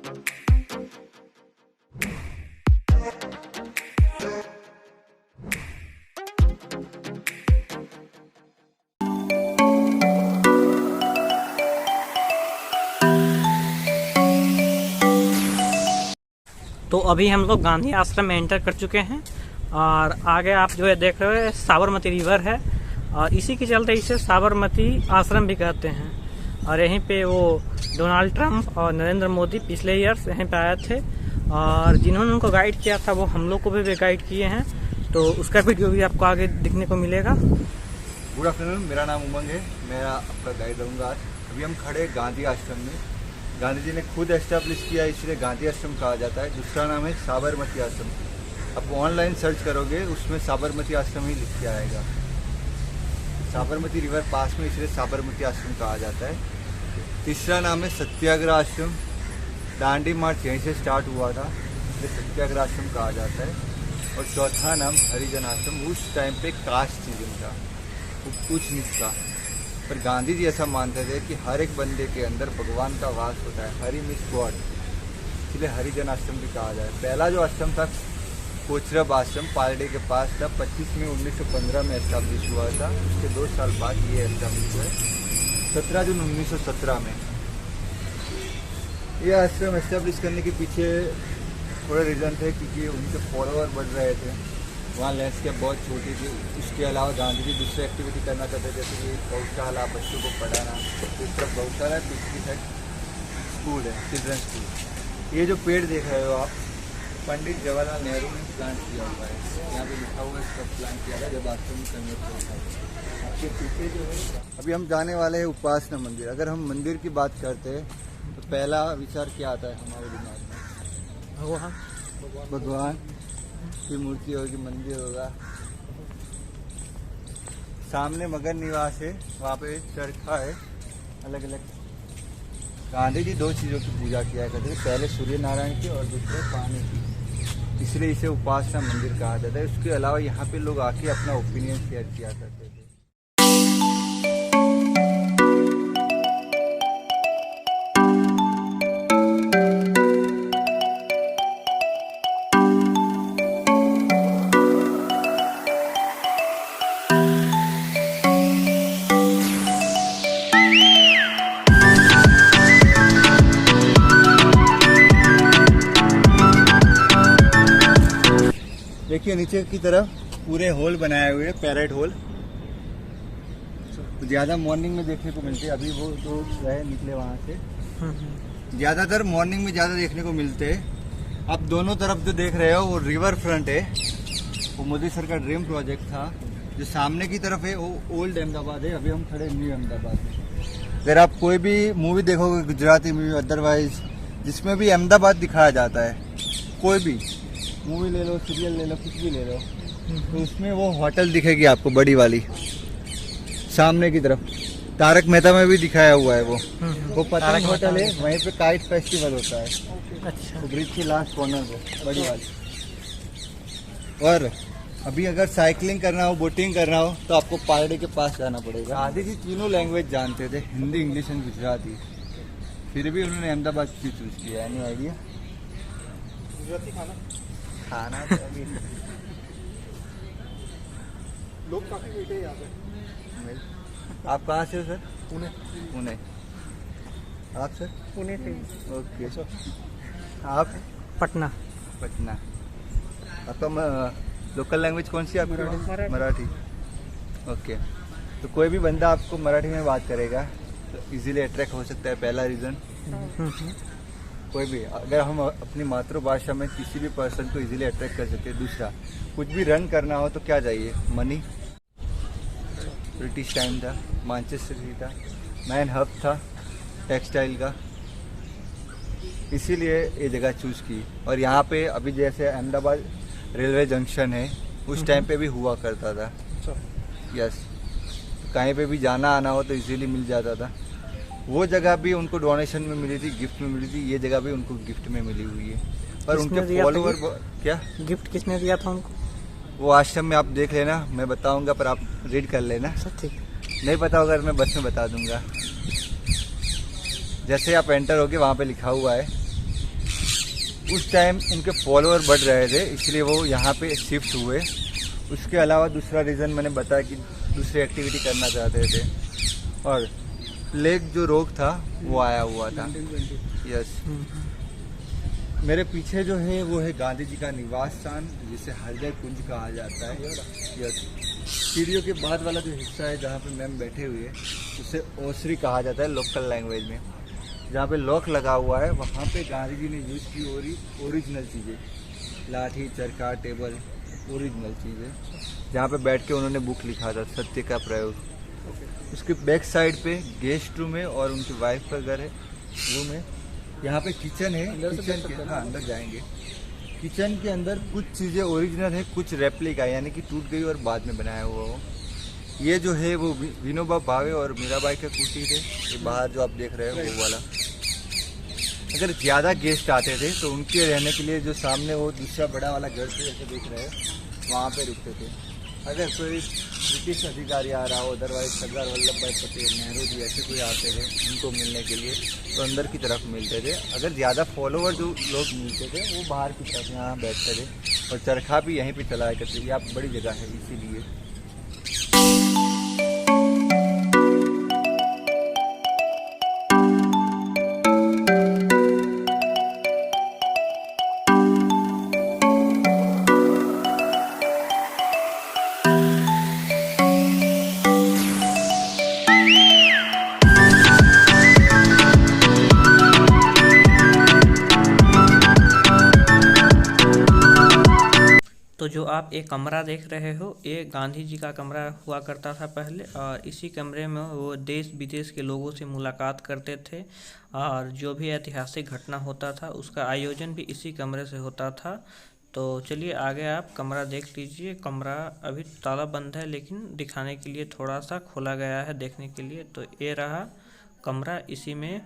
तो अभी हम लोग गांधी आश्रम में एंटर कर चुके हैं और आगे आप जो है देख रहे हो साबरमती रिवर है और इसी के चलते इसे साबरमती आश्रम भी कहते हैं। और यहीं पे वो डोनाल्ड ट्रंप और नरेंद्र मोदी पिछले ईयर्स यहीं पे आए थे और जिन्होंने उनको गाइड किया था वो हम लोग को भी गाइड किए हैं, तो उसका वीडियो भी आपको आगे दिखने को मिलेगा। गुड आफ्टरनून, मेरा नाम उमंग है, मैं आपका गाइड रहूँगा आज। अभी हम खड़े गांधी आश्रम में। गांधी जी ने खुद एस्टेब्लिश किया, इसलिए गांधी आश्रम कहा जाता है। दूसरा नाम है साबरमती आश्रम। आप ऑनलाइन सर्च करोगे उसमें साबरमती आश्रम ही लिख के आएगा। साबरमती रिवर पास में, इसलिए साबरमती आश्रम कहा जाता है। तीसरा नाम है सत्याग्रह आश्रम। दांडी मार्च यहीं से स्टार्ट हुआ था, इसलिए सत्याग्रह आश्रम कहा जाता है। और चौथा नाम हरिजन आश्रम। उस टाइम पे कास्ट सिस्टम था, कुछ नीच था, पर गांधी जी ऐसा मानते थे कि हर एक बंदे के अंदर भगवान का वास होता है, हरि मीन्स गॉड, इसलिए हरिजन आश्रम भी कहा जाए। पहला जो आश्रम था कोचरब आश्रम पालड़ी के पास था, 25 में 1915 में एस्टाब्लिश हुआ था। उसके 2 साल बाद ये एस्टाब्लिश हुआ है 17 जून 1917 में। ये आश्रम एस्टेब्लिश करने के पीछे थोड़े रीज़न थे, क्योंकि उनके फॉलोअर बढ़ रहे थे, वहाँ लैंडस्केप बहुत छोटी थी। उसके अलावा गांधी जी दूसरी एक्टिविटी करना चाहते थे, जैसे कि गौशाला, बच्चों को पढ़ाना। इस तरफ गौशाला है, दूसरी साइड स्कूल है, चिल्ड्रन स्कूल। ये जो पेड़ देख रहे हो आप, पंडित जवाहरलाल नेहरू ने प्लांट किया हुआ है। यहाँ पे लिखा हुआ है कब प्लांट किया था, जब आश्रम में कन्वर्ट हुआ था। आपके पीछे जो है, अभी हम जाने वाले हैं उपासना मंदिर। अगर हम मंदिर की बात करते हैं तो पहला विचार क्या आता है हमारे दिमाग में? भगवान की मूर्ति होगी, मंदिर होगा। सामने मगर निवास है, वहाँ पे चरखा है, अलग अलग। गांधी जी 2 चीज़ों की पूजा किया करते थे, पहले सूर्य नारायण की और दूसरे पानी की, इसलिए इसे उपासना मंदिर कहा जाता है। उसके अलावा यहाँ पे लोग आके अपना ओपिनियन शेयर किया करते थे। देखिए नीचे की तरफ पूरे होल बनाए हुए हैं, पैरेट होल। तो ज़्यादा मॉर्निंग में देखने को मिलते हैं। अभी वो तो गए निकले वहाँ से, ज़्यादातर मॉर्निंग में ज़्यादा देखने को मिलते हैं। आप दोनों तरफ जो देख रहे हो वो रिवर फ्रंट है, वो मोदी सर का ड्रीम प्रोजेक्ट था। जो सामने की तरफ है वो ओल्ड अहमदाबाद है, अभी हम खड़े न्यू अहमदाबाद में। अगर आप कोई भी मूवी देखोगे, गुजराती मूवी अदरवाइज, जिसमें भी अहमदाबाद दिखाया जाता है, कोई भी मूवी ले लो, सीरियल ले लो, कुछ भी ले लो, तो उसमें वो होटल दिखेगी आपको, बड़ी वाली सामने की तरफ। तारक मेहता में भी दिखाया हुआ है वो पतंग होटल है, वहीं पे काइट फेस्टिवल होता है। अच्छा, तो ब्रिज की लास्ट कॉर्नर पे बड़ी वाली। और अभी अगर साइकिलिंग करना हो, बोटिंग करना हो, तो आपको पालड़ी के पास जाना पड़ेगा। गांधी जी तीनों लैंग्वेज जानते थे, हिंदी, इंग्लिश एंड गुजराती, फिर भी उन्होंने अहमदाबाद क्यों चूज किया? Any idea? गुजराती खाना तो अभी लोग काफी मीठे यहाँ पे। आप कहाँ से हो सर? पुणे। पुणे। आप सर? पुणे से। ओके। आप? पटना। पटना। आपका लोकल लैंग्वेज कौन सी है आपकी? मराठी। ओके। तो कोई भी बंदा आपको मराठी में बात करेगा तो इजीली अट्रैक्ट हो सकता है, पहला रीज़न। कोई भी, अगर हम अपनी मातृभाषा में किसी भी पर्सन को इजीली अट्रैक्ट कर सकते हैं। दूसरा, कुछ भी रन करना हो तो क्या चाहिए? मनी। ब्रिटिश टाइम था, मैनचेस्टर सिटी था, मैन हब था टेक्सटाइल का, इसीलिए ये जगह चूज़ की। और यहाँ पे अभी जैसे अहमदाबाद रेलवे जंक्शन है, उस टाइम पे भी हुआ करता था। यस, कहीं पे भी जाना आना हो तो इजीली मिल जाता था। वो जगह भी उनको डोनेशन में मिली थी, गिफ्ट में मिली थी। ये जगह भी उनको गिफ्ट में मिली हुई है। और उनके फॉलोअर क्या गिफ्ट किसने दिया था उनको? वो आश्रम में आप देख लेना, मैं बताऊंगा, पर आप रीड कर लेना। ठीक, नहीं पता होगा मैं बस में बता दूंगा। जैसे आप एंटर होगे वहाँ पे लिखा हुआ है उस टाइम उनके फॉलोअर बढ़ रहे थे, इसलिए वो यहाँ पे शिफ्ट हुए। उसके अलावा दूसरा रीज़न मैंने बताया कि दूसरी एक्टिविटी करना चाहते थे, और लेग जो रोग था वो आया हुआ था। यस, मेरे पीछे जो है वो है गांधी जी का निवास स्थान, जिसे हृदय कुंज कहा जाता है। यस, सीढ़ियों के बाद वाला जो हिस्सा है जहाँ पे मैम बैठे हुए, उसे ओसरी कहा जाता है लोकल लैंग्वेज में। जहाँ पे लॉक लगा हुआ है वहाँ पे गांधी जी ने यूज़ की ओरिजिनल चीज़ें, लाठी, चरखा, टेबल, ओरिजिनल चीज़ें, जहाँ पे बैठ के उन्होंने बुक लिखा था सत्य का प्रयोग। उसके बैक साइड पे गेस्ट रूम है और उनकी वाइफ का घर है, रूम है। यहाँ पे किचन है, किचन के हाँ अंदर जाएंगे। किचन के अंदर कुछ चीज़ें ओरिजिनल है, कुछ रेप्लिका यानी कि टूट गई और बाद में बनाया हुआ हो। ये जो है वो विनोबा भावे और मीराबाई का कुटीर है। ये बाहर जो आप देख रहे हो वो वाला। अगर ज़्यादा गेस्ट आते थे तो उनके रहने के लिए जो सामने वो दूसरा बड़ा वाला घर थे जैसे देख रहे हैं, वहाँ पे रुकते थे। अगर कोई ब्रिटिश अधिकारी आ रहा हो, अदरवाइज सरदार वल्लभ भाई पटेल, नेहरू जी ऐसे कोई आते थे उनको मिलने के लिए, तो अंदर की तरफ मिलते थे। अगर ज़्यादा फॉलोवर जो लोग मिलते थे वो बाहर की तरफ यहाँ बैठते थे, और चरखा भी यहीं पे चलाया करते थे। आप बड़ी जगह है इसीलिए। तो जो आप एक कमरा देख रहे हो, ये गांधी जी का कमरा हुआ करता था पहले, और इसी कमरे में वो देश विदेश के लोगों से मुलाकात करते थे, और जो भी ऐतिहासिक घटना होता था उसका आयोजन भी इसी कमरे से होता था। तो चलिए आगे आप कमरा देख लीजिए। कमरा अभी ताला बंद है, लेकिन दिखाने के लिए थोड़ा सा खोला गया है देखने के लिए। तो ये रहा कमरा, इसी में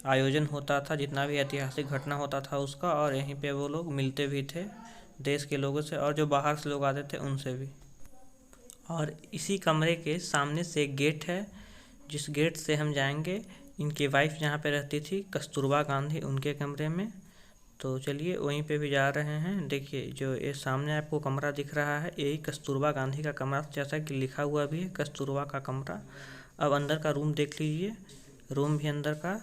आयोजन होता था, जितना भी ऐतिहासिक घटना होता था उसका, और यहीं पे वो लोग मिलते भी थे देश के लोगों से, और जो बाहर से लोग आते थे उनसे भी। और इसी कमरे के सामने से एक गेट है, जिस गेट से हम जाएंगे इनकी वाइफ जहाँ पे रहती थी कस्तूरबा गांधी, उनके कमरे में। तो चलिए वहीं पे भी जा रहे हैं। देखिए जो ये सामने आपको कमरा दिख रहा है, यही कस्तूरबा गांधी का कमरा, जैसा कि लिखा हुआ भी है कस्तूरबा का कमरा। अब अंदर का रूम देख लीजिए। रूम भी अंदर का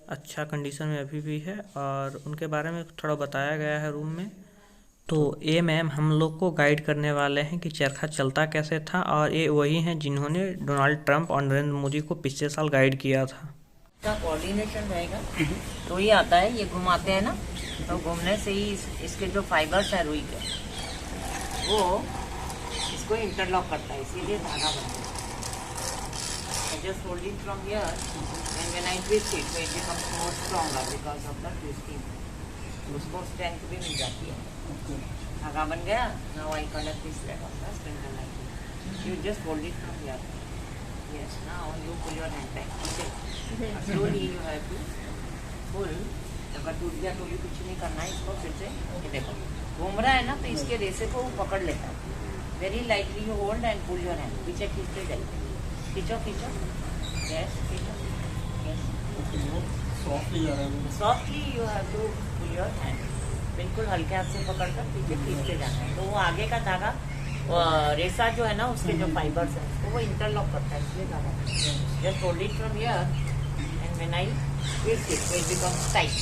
अच्छा कंडीशन में अभी भी है, और उनके बारे में थोड़ा बताया गया है रूम में। तो ये मैम हम लोग को गाइड करने वाले हैं कि चरखा चलता कैसे था, और ये वही हैं जिन्होंने डोनाल्ड ट्रंप और नरेंद्र मोदी को पिछले साल गाइड किया था। का कोऑर्डिनेशन रहेगा तो ये आता है, ये घुमाते हैं ना, तो घूमने से ही इसके जो फाइबर्स है रुई के, वो इसको इंटरलॉक करता है, इसीलिए धागा बनता है। I just hold it from here and when I twist it, so it becomes more stronger because of the twisting. उसको स्ट्रेंथ भी मिल जाती है। धागा बन गया। Now I connect this leg of the spindle like this. You just hold it from here. Yes. Now you pull your hand back. Okay. Slowly you have to pull. अगर टूट गया तो भी कुछ नहीं करना है, इसको फिर से ये देखो घूम रहा है ना, तो इसके रेसे को वो पकड़ लेता है। Very lightly you hold and pull your hand, पीछे खींचते जाइए, खींचो खींचो, यस खींचो, yes softly you have to pull your hand, बिल्कुल हल्के हाथ से पकड़कर पीछे खींचते जाना है। तो वो आगे का धागा रेसा जो है ना, उसके जो फाइबर्स है उसको वो इंटरलॉक करता है, इसलिए धागा। Just hold it from here and when I twist it, so it becomes tight.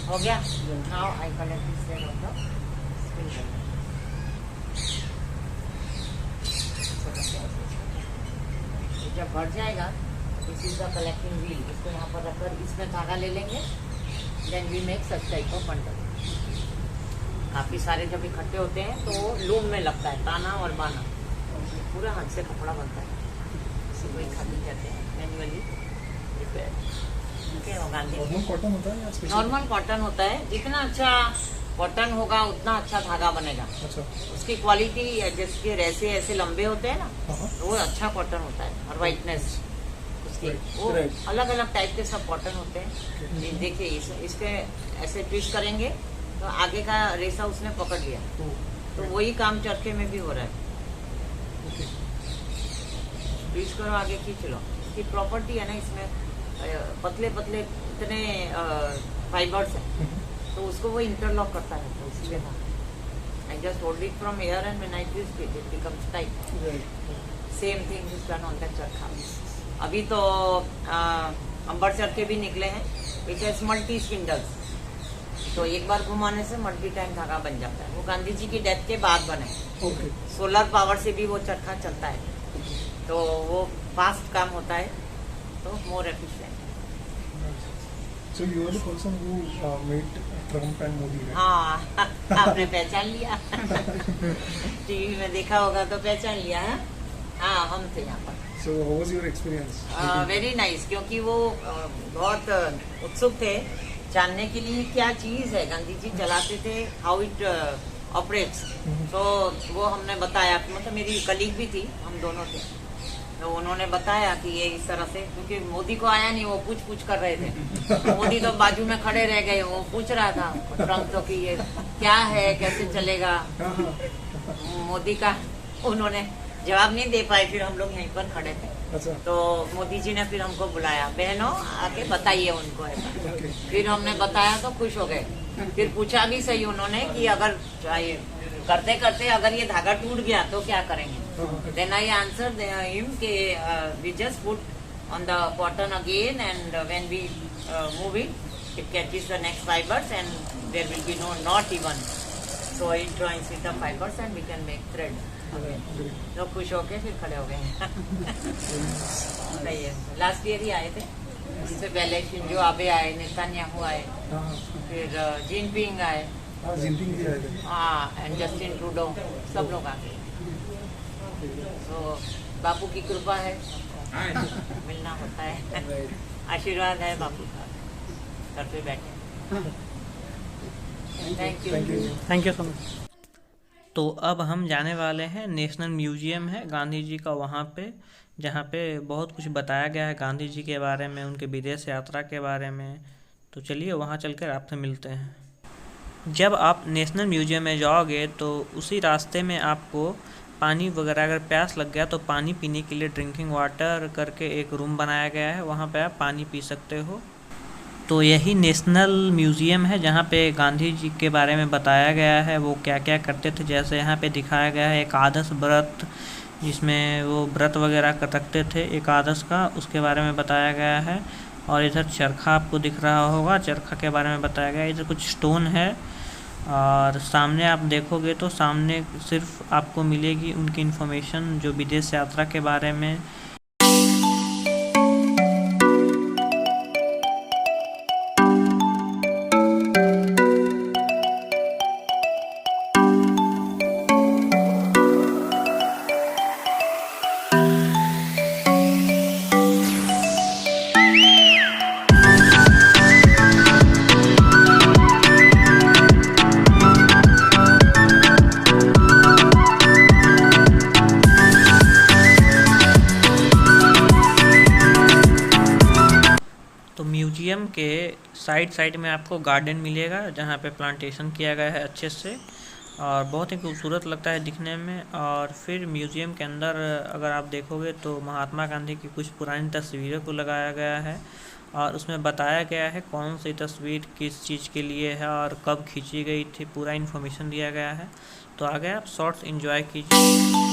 हो गया? Now I connect this leg of the spindle. जब बढ़ जाएगा, this is the collecting wheel. इसको यहाँ पर रखकर इसमें धागा ले लेंगे, then we make such type of bundle. काफी सारे जब इकट्ठे होते हैं तो लूम में लगता है ताना और बाना, पूरा हाथ से कपड़ा बनता है, इसी को खाली कहते हैं, मैनुअली प्रिपेयर। नॉर्मल कॉटन होता है, जितना अच्छा कॉटन होगा उतना अच्छा धागा बनेगा। अच्छा। उसकी क्वालिटी जैसे रेसे ऐसे लंबे होते हैं ना, तो वो अच्छा कॉटन होता है, और वाइटनेस उसकी वो अलग अलग टाइप के सब कॉटन होते हैं। देखिए इसके ऐसे ट्विस्ट करेंगे तो आगे का रेसा उसने पकड़ लिया, तो वही काम चरखे में भी हो रहा है। ट्विस्ट करो, आगे खींच लो। इसकी प्रॉपर्टी है ना, इसमें पतले पतले इतने फाइबर्स हैं, तो उसको वो इंटरलॉक करता रहता है, इसलिए था। I just hold it from here and when I twist it it becomes tight. Same thing is done on the चरखा। अभी तो अंबर चरखे भी निकले हैं, इट हैज मल्टी स्पिंडल्स, तो एक बार घुमाने से मल्टी टाइम धागा बन जाता है। वो गांधी जी की डेथ के बाद बने। Okay. सोलर पावर से भी वो चरखा चलता है, तो वो फास्ट काम होता है, तो more efficient. So you are the person who made Trump and Modi, right? हाँ आपने पहचान लिया। टीवी में देखा होगा तो पहचान लिया है। हाँ हम थे यहाँ पर। So how was your experience? Very nice, क्योंकि वो बहुत उत्सुक थे जानने के लिए क्या चीज है गांधी जी चलाते थे, हाउ इट ऑपरेट्स। तो वो हमने बताया, मतलब मेरी कलीग भी थी, हम दोनों थे, तो उन्होंने बताया कि ये इस तरह से, क्योंकि मोदी को आया नहीं, वो पूछ कर रहे थे। मोदी तो बाजू में खड़े रह गए, वो पूछ रहा था ट्रम्प तो कि ये क्या है, कैसे चलेगा। मोदी का उन्होंने जवाब नहीं दे पाए, फिर हम लोग यहीं पर खड़े थे। अच्छा। तो मोदी जी ने फिर हमको बुलाया, बहनों आके बताइए उनको ऐसा। फिर हमने बताया तो खुश हो गए। फिर पूछा भी सही उन्होंने कि अगर करते करते अगर ये धागा टूट गया तो क्या करेंगे। देन आई आंसर हिम कि we just put on the cotton again and when we move it catches the next fibres and there will be no knot even, so it joins with the fibres and we can make thread. तो खुश होके फिर खड़े हो गए। सही है। Last year ही आए थे, उससे पहले शिंजो आबे आए, नेतान्याहू आए, फिर जिनपिंग आए, जिनपिंग भी आए थे। हाँ, एंड जस्टिन ट्रूडो, सब लोग आ गए। तो बापू की कृपा है, मिलना होता है, आशीर्वाद है बापू का, घर पे बैठे। Thank you. Thank you so much. तो अब हम जाने वाले हैं, नेशनल म्यूजियम है गांधी जी का वहाँ पे, जहाँ पे बहुत कुछ बताया गया है गांधी जी के बारे में, उनके विदेश यात्रा के बारे में। तो चलिए वहाँ चलकर आपसे मिलते हैं। जब आप नेशनल म्यूजियम में जाओगे तो उसी रास्ते में आपको पानी वगैरह, अगर प्यास लग गया तो पानी पीने के लिए ड्रिंकिंग वाटर करके एक रूम बनाया गया है, वहाँ पे आप पानी पी सकते हो। तो यही नेशनल म्यूज़ियम है जहाँ पे गांधी जी के बारे में बताया गया है, वो क्या क्या करते थे। जैसे यहाँ पे दिखाया गया है एकादश व्रत, जिसमें वो व्रत वगैरह रखते थे एकादश का, उसके बारे में बताया गया है। और इधर चरखा आपको दिख रहा होगा, चरखा के बारे में बताया गया है। इधर कुछ स्टोन है और सामने आप देखोगे तो सामने सिर्फ आपको मिलेगी उनकी इन्फॉर्मेशन जो विदेश यात्रा के बारे में। म्यूजियम के साइड में आपको गार्डन मिलेगा जहाँ पे प्लांटेशन किया गया है अच्छे से, और बहुत ही खूबसूरत लगता है दिखने में। और फिर म्यूजियम के अंदर अगर आप देखोगे तो महात्मा गांधी की कुछ पुरानी तस्वीरों को लगाया गया है और उसमें बताया गया है कौन सी तस्वीर किस चीज़ के लिए है और कब खींची गई थी, पूरा इन्फॉर्मेशन दिया गया है। तो आगे आप शॉर्ट्स एंजॉय कीजिए।